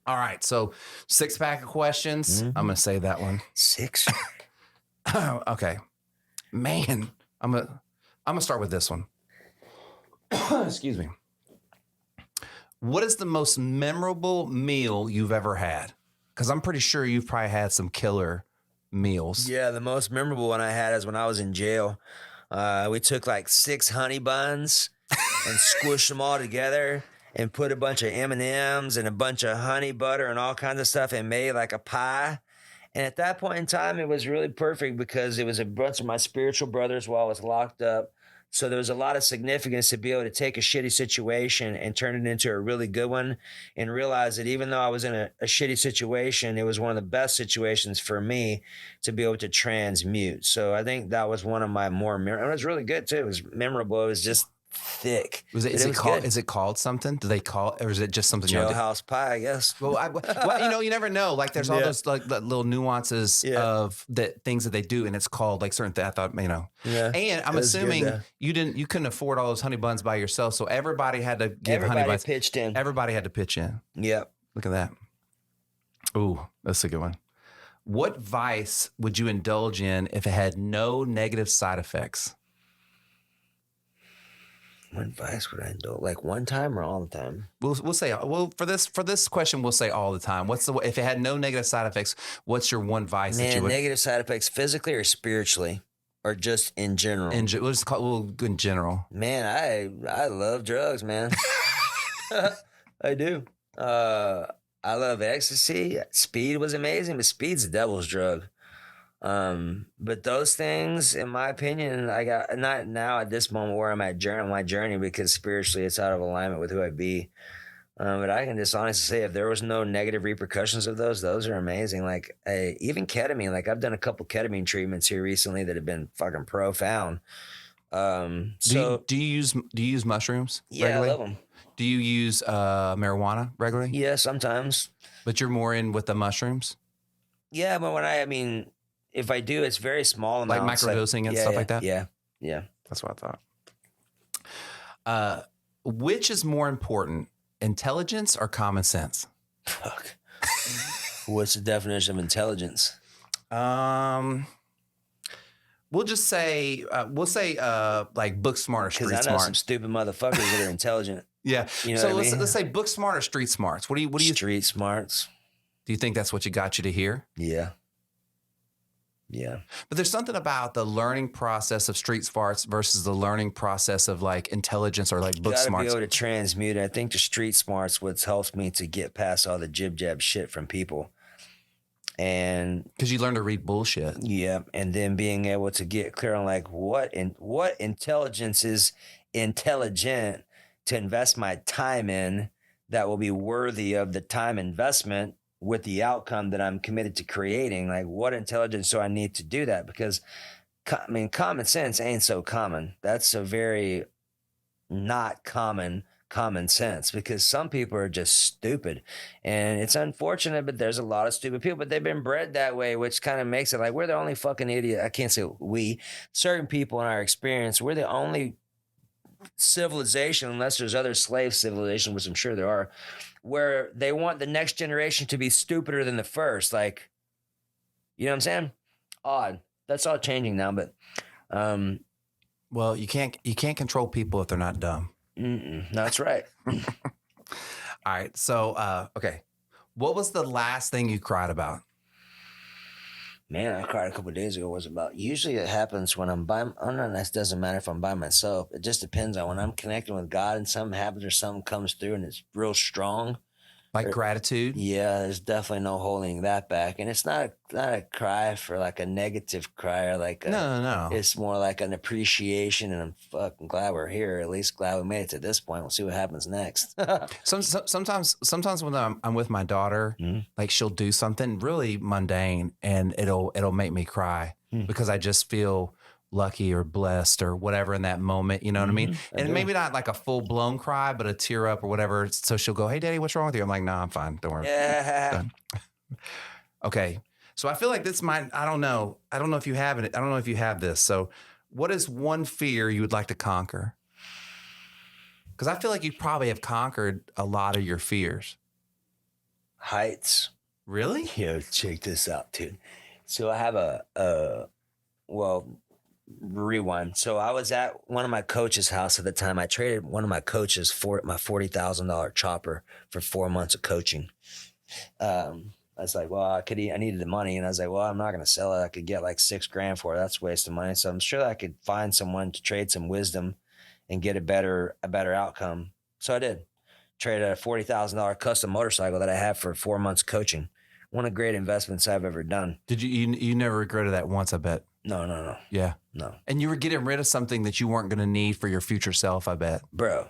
All right. So 6-pack of questions. Mm-hmm. I'm going to say that one. 6. Okay. Man, I'm gonna start with this one. Excuse me. What is the most memorable meal you've ever had? Because I'm pretty sure you've probably had some killer meals. Yeah, the most memorable one I had is when I was in jail. We took like 6 honey buns and squished them all together and put a bunch of M&Ms and a bunch of honey butter and all kinds of stuff and made like a pie. And at that point in time, it was really perfect because it was a bunch of my spiritual brothers while I was locked up. So there was a lot of significance to be able to take a shitty situation and turn it into a really good one and realize that even though I was in a shitty situation, it was one of the best situations for me to be able to transmute. So I think that was one of my more, it was really good too. It was memorable. It was just thick. Is it called something? Do they call it, or is it just something? Jailhouse pie, I guess. Well, you never know. Like, there's all those like little nuances of that things that they do, and it's called like certain things. I thought, Yeah. And I'm assuming you couldn't afford all those honey buns by yourself, so everybody had to give honey buns. Pitched in. Everybody had to pitch in. Yep. Look at that. Ooh, that's a good one. What vice would you indulge in if it had no negative side effects? What advice would I indulge? Like one time or all the time? We'll say for this question we'll say all the time. If it had no negative side effects? What's your one vice that you would? Negative side effects physically or spiritually, or just in general? We'll go in general. Man, I love drugs, man. I do. I love ecstasy. Speed was amazing, but speed's the devil's drug. But those things, in my opinion, I got not now at this moment where I'm at my journey, because spiritually it's out of alignment with who I be. But I can just honestly say, if there was no negative repercussions of those are amazing. Like even ketamine, like I've done a couple ketamine treatments here recently that have been fucking profound. Do you use mushrooms? Yeah, regularly? I love them. Do you use marijuana regularly? Yeah, sometimes. But you're more in with the mushrooms? Yeah, but if I do, it's very small amounts. Like microdosing and stuff like that? Yeah. That's what I thought. Which is more important, intelligence or common sense? Fuck. What's the definition of intelligence? We'll just say, like book smart or street smart. Because I know some stupid motherfuckers that are intelligent. Yeah. You know so what I mean? let's say book smart or street smarts. What do you Street smarts. Do you think that's what you got you to here? Yeah. But there's something about the learning process of street smarts versus the learning process of like intelligence or like book smarts. You gotta be able to transmute it. I think the street smarts what helps me to get past all the jib jab shit from people. And because you learn to read bullshit. Yeah. And then being able to get clear on like what intelligence is intelligent to invest my time in that will be worthy of the time investment with the outcome that I'm committed to creating. Like, what intelligence do I need to do that? Because, common sense ain't so common. That's a very not common sense, because some people are just stupid. And it's unfortunate, but there's a lot of stupid people, but they've been bred that way, which kind of makes it like we're the only fucking idiot. I can't say certain people in our experience, we're the only civilization, unless there's other slave civilization, which I'm sure there are, where they want the next generation to be stupider than the first. Like, you know what I'm saying? Odd. That's all changing now, but well, you can't control people if they're not dumb. That's right. All right. So, okay. What was the last thing you cried about? Man, I cried a couple of days ago. Usually it happens when I'm by, it doesn't matter if I'm by myself. It just depends on when I'm connecting with God and something happens or something comes through and it's real strong. Like gratitude? Yeah, there's definitely no holding that back. And it's not a cry for like a negative cry or like no. It's more like an appreciation, and I'm fucking glad we're here. At least glad we made it to this point. We'll see what happens next. Sometimes when I'm with my daughter, like she'll do something really mundane and it'll make me cry because I just feel lucky or blessed or whatever in that moment, you know what I mean? And maybe not like a full blown cry, but a tear up or whatever. So she'll go, "Hey daddy, what's wrong with you?" I'm like, "No, I'm fine. Don't worry." Yeah. Okay. So I feel like this might, I don't know if you have it. I don't know if you have this. So what is one fear you would like to conquer? Because I feel like you probably have conquered a lot of your fears. Heights. Really? Yo, check this out, dude. So I have well, rewind. So I was at one of my coach's house at the time. I traded one of my coaches for my $40,000 chopper for 4 months of coaching. I was like, well, I needed the money. And I was like, well, I'm not going to sell it. I could get like $6,000 for it. That's a waste of money. So I'm sure I could find someone to trade some wisdom and get a better outcome. So I did. Traded a $40,000 custom motorcycle that I have for 4 months coaching. One of the great investments I've ever done. Did you never regretted that once, I bet. No. Yeah. No. And you were getting rid of something that you weren't going to need for your future self, I bet. Bro,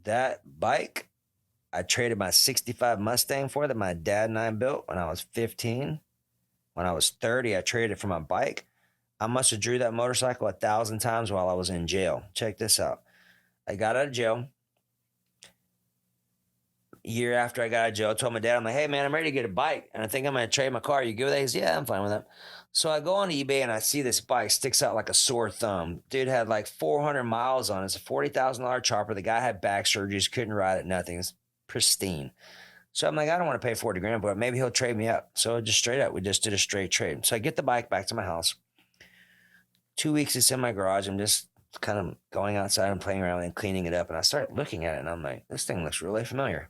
that bike, I traded my 65 Mustang for that my dad and I built when I was 15. When I was 30, I traded it for my bike. I must have drew that motorcycle 1,000 times while I was in jail. Check this out. I got out of jail. Year after I got out of jail, I told my dad, I'm like, hey, man, I'm ready to get a bike. And I think I'm going to trade my car. You good with that? He said, yeah, I'm fine with that. So I go on eBay and I see this bike sticks out like a sore thumb. Dude had like 400 miles on it. It's a $40,000 chopper. The guy had back surgeries, couldn't ride it, nothing. It's pristine. So I'm like, I don't want to pay $40,000, but maybe he'll trade me up. So just straight up, we just did a straight trade. So I get the bike back to my house. 2 weeks it's in my garage. I'm just kind of going outside and playing around and cleaning it up. And I start looking at it and I'm like, this thing looks really familiar.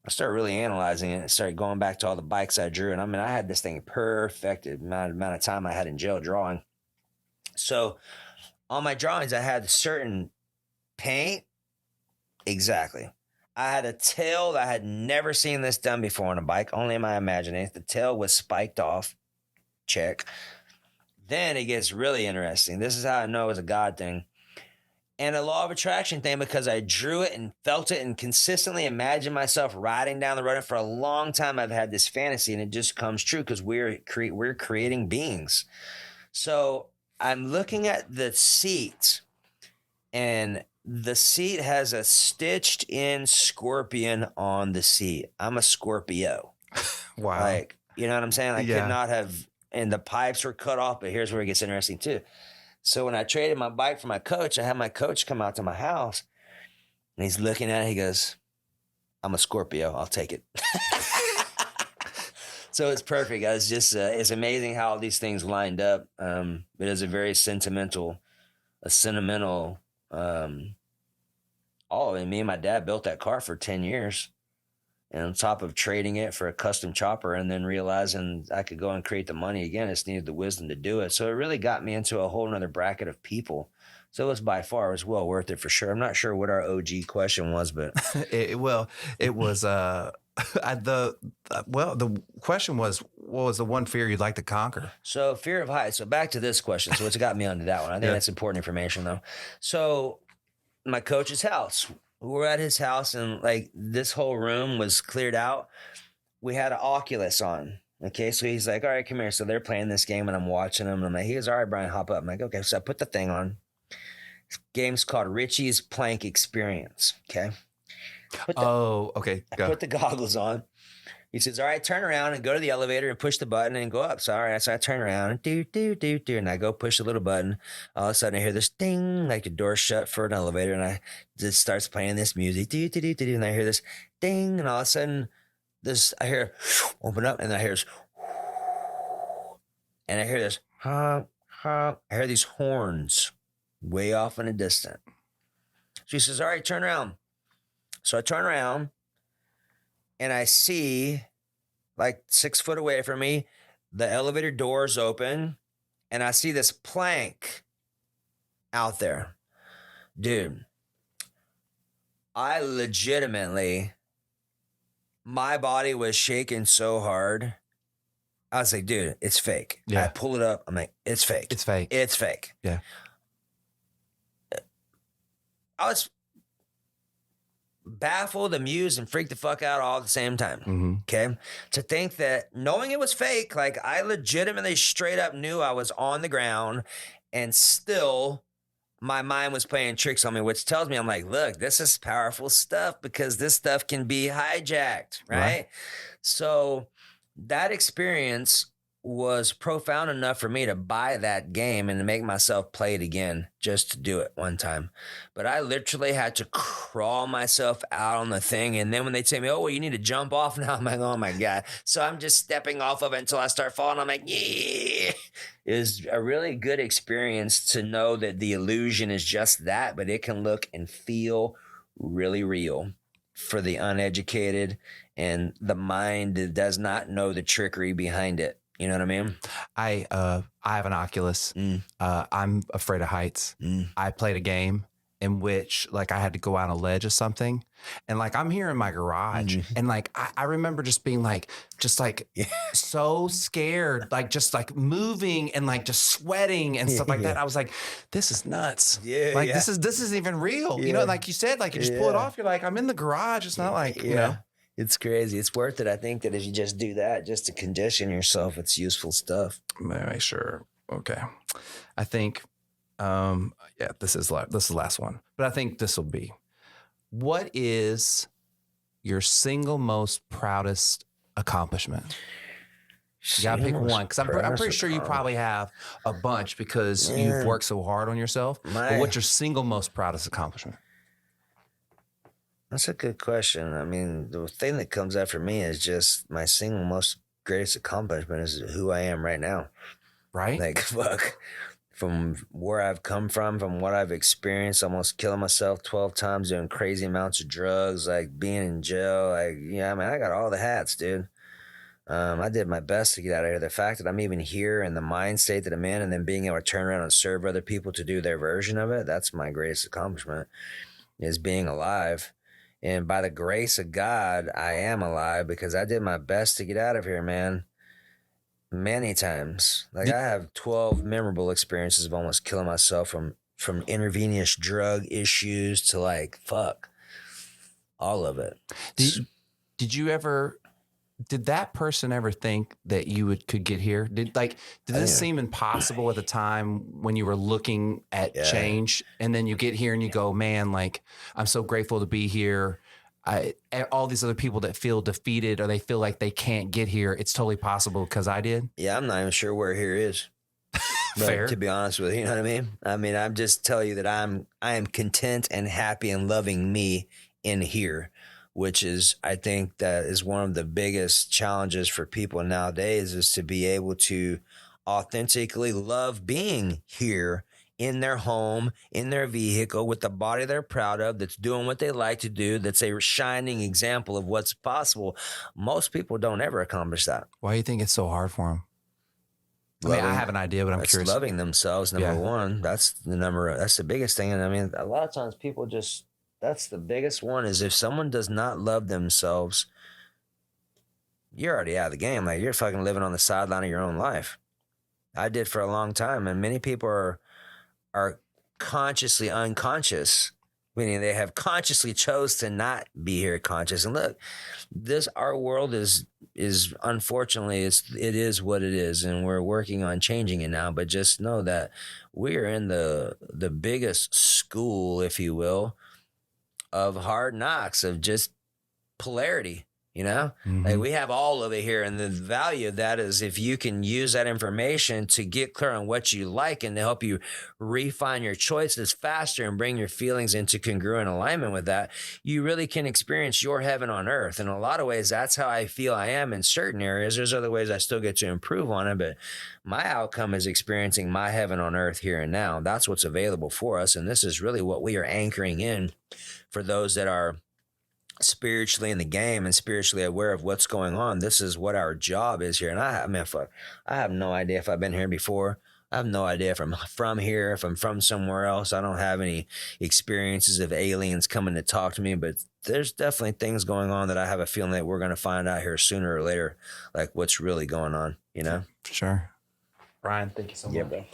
I started really analyzing it. I started going back to all the bikes I drew. And I mean, I had this thing perfected, amount of time I had in jail drawing. So on my drawings, I had a certain paint. Exactly. I had a tail that I had never seen this done before on a bike, only in my imagination. The tail was spiked off. Check. Then it gets really interesting. This is how I know it was a God thing. And a law of attraction thing, because I drew it and felt it and consistently imagined myself riding down the road. And for a long time, I've had this fantasy, and it just comes true because we're creating beings. So I'm looking at the seat, and the seat has a stitched in scorpion on the seat. I'm a Scorpio. Wow. Like, you know what I'm saying? I Yeah. could not have, and the pipes were cut off, but here's where it gets interesting too. So when I traded my bike for my coach, I had my coach come out to my house and he's looking at it. He goes, I'm a Scorpio. I'll take it. So it's perfect. It's just, it's amazing how all these things lined up. It is a very sentimental, all of it. Me and my dad built that car for 10 years. And on top of trading it for a custom chopper and then realizing I could go and create the money again, I just needed the wisdom to do it. So it really got me into a whole nother bracket of people. So it was it was well worth it for sure. I'm not sure what our OG question was, but it was the question was, what was the one fear you'd like to conquer? So fear of heights. So back to this question. So it's got me onto that one. I think that's important information though. So my coach's house. We're at his house and like this whole room was cleared out. We had an Oculus on. Okay. So he's like, all right, come here. So they're playing this game and I'm watching them. And I'm like, he goes, all right, Brian, hop up. I'm like, okay. So I put the thing on. This game's called Richie's Plank Experience. Okay. Okay. I put the goggles on. He says, all right, turn around and go to the elevator and push the button and go up. So, all right. So I turn around and do. And I go push the little button. All of a sudden I hear this ding, like the door shut for an elevator. And I just starts playing this music. And I hear this ding. And all of a sudden I hear open up and I hear this. And I hear this. I hear these horns way off in the distance. So he says, all right, turn around. So I turn around. And I see, like 6 foot away from me, the elevator doors open, and I see this plank out there. Dude, I legitimately, my body was shaking so hard. I was like, dude, it's fake. Yeah. I pull it up. I'm like, it's fake. It's fake. It's fake. Yeah. I was baffled, amused, and freaked the fuck out all at the same time. Mm-hmm. Okay. To think that knowing it was fake, like I legitimately straight up knew I was on the ground and still my mind was playing tricks on me, which tells me I'm like, look, this is powerful stuff because this stuff can be hijacked. Right. So that experience was profound enough for me to buy that game and to make myself play it again just to do it one time. But I literally had to crawl myself out on the thing. And then when they tell me, oh, well, you need to jump off now, I'm like, oh my God. So I'm just stepping off of it until I start falling. I'm like, yeah. It was a really good experience to know that the illusion is just that, but it can look and feel really real for the uneducated and the mind that does not know the trickery behind it. You know what I mean? I have an Oculus. I'm afraid of heights. I played a game in which like I had to go out on a ledge or something. And like I'm here in my garage. And like I remember just being like so scared, like just like moving and like just sweating and stuff like that. I was like, this is nuts. Like this is even real. You know, like you said, like you just pull it off. You're like, I'm in the garage. It's not like, you know. It's crazy. It's worth it. I think that if you just do that, just to condition yourself, it's useful stuff. Make sure. Okay. I think, this is the last one, but I think this will be, what is your single most proudest accomplishment? You gotta pick one, because I'm pretty sure you probably have a bunch because you've worked so hard on yourself. But what's your single most proudest accomplishment? That's a good question. I mean, the thing that comes after me is just my single most greatest accomplishment is who I am right now. Right? Like, fuck, from where I've come from what I've experienced, almost killing myself 12 times, doing crazy amounts of drugs, like being in jail. Like, I mean, I got all the hats, dude. I did my best to get out of here. The fact that I'm even here and the mind state that I'm in, and then being able to turn around and serve other people to do their version of it, that's my greatest accomplishment, is being alive. And by the grace of God, I am alive because I did my best to get out of here, man. Many times. Like I have 12 memorable experiences of almost killing myself from intravenous drug issues to like, fuck, all of it. Did that person ever think that you could get here? Did this seem impossible at the time when you were looking at change? And then you get here and you go, man, like, I'm so grateful to be here. All these other people that feel defeated or they feel like they can't get here, it's totally possible because I did. Yeah, I'm not even sure where here is. Fair. To be honest with you, you know what I mean? I mean, I'm just telling you that I am content and happy and loving me in here, which is, I think that is one of the biggest challenges for people nowadays, is to be able to authentically love being here in their home, in their vehicle, with the body they're proud of, that's doing what they like to do, that's a shining example of what's possible. Most people don't ever accomplish that. Why do you think it's so hard for them? I mean, I have an idea, but I'm curious. Loving themselves, number one. That's the biggest thing. And I mean, a lot of times people that's the biggest one, is if someone does not love themselves, you're already out of the game. Like, you're fucking living on the sideline of your own life. I did for a long time. And many people are consciously unconscious, meaning they have consciously chose to not be here conscious. And look, our world is unfortunately, it is what it is, and we're working on changing it now. But just know that we are in the biggest school, if you will, of hard knocks, of just polarity. You know, like we have all of it here. And the value of that is if you can use that information to get clear on what you like and to help you refine your choices faster and bring your feelings into congruent alignment with that, you really can experience your heaven on earth. In a lot of ways, that's how I feel I am in certain areas. There's other ways I still get to improve on it, but my outcome is experiencing my heaven on earth here and now. That's what's available for us. And this is really what we are anchoring in for those that are spiritually in the game and spiritually aware of what's going on. This is what our job is here. And I have no idea if I've been here before. I have no idea if I'm from here, if I'm from somewhere else. I don't have any experiences of aliens coming to talk to me, but there's definitely things going on that I have a feeling that we're going to find out here sooner or later, like what's really going on, you know? For sure. Brian, thank you so much. Yeah, bro.